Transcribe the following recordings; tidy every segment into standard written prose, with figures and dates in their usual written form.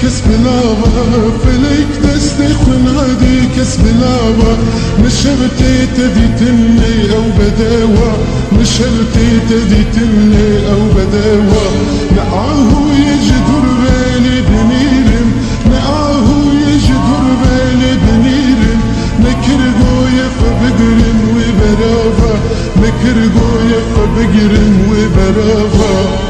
كسب لاوا فلك دستي خنادي كسب لاوا مشرتي تديتني او بداوا مشرتي تديتني او بداوا نعاه يجدر بالي بنيرم نعاه يجدر بالي بنيرم نكر قوية فبقرن وبرافا نكر قوية فبقرن وبرافا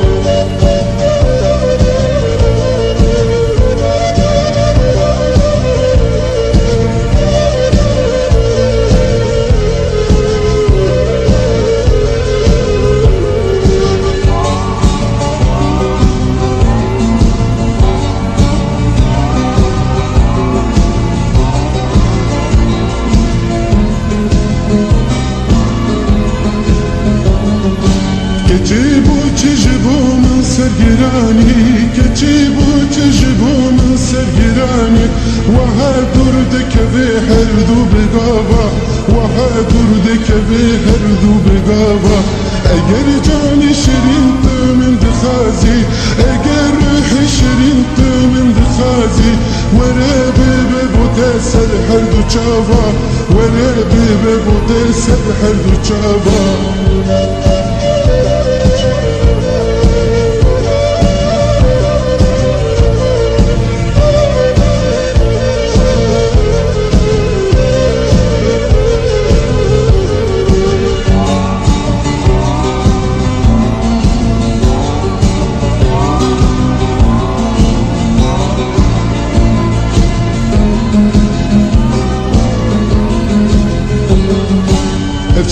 كتبو تجيبو من سرقراني كتبو تجيبو من سرقراني وهادردك بحردو بقابا وهادردك بحردو بقابا اگر جاني شرينت من دخازي اگر روحي شرينت من دخازي ورا بيبو تسر حردو چابا ورا بيبو تسر حردو چابا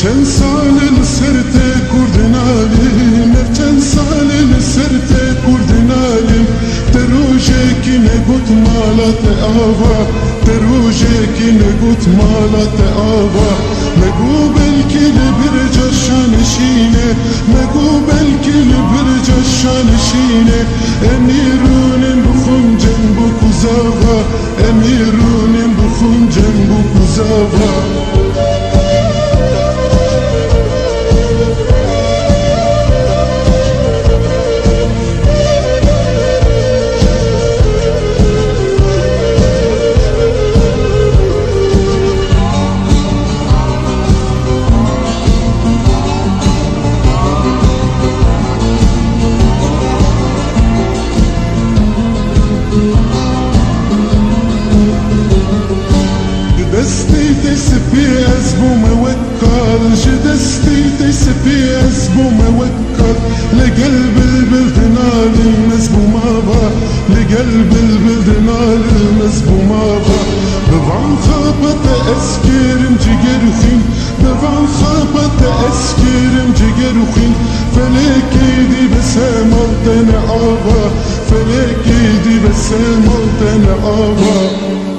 Çen salin serte kurdinalim Çen salin serte kurdinalim Terujeki ne gut malate ava Terujeki ne gut malate ava Megu belki li bir caşan işine Megu belki li bir caşan işine Emirunin bukuncen bu kuzava Emirunin bukuncen bu kuzava دستي تسبي أزبو موكل جدستي تسبي أزبو موكل لقلب البلدنال المزبو مابا لقلب البلدنال المزبو مابا بفعن خابت أسكرم جيجرخين بفعن خابت أسكرم جيجرخين فلك يدي بسام الدنا آبا فلك يدي بسام الدنا آبا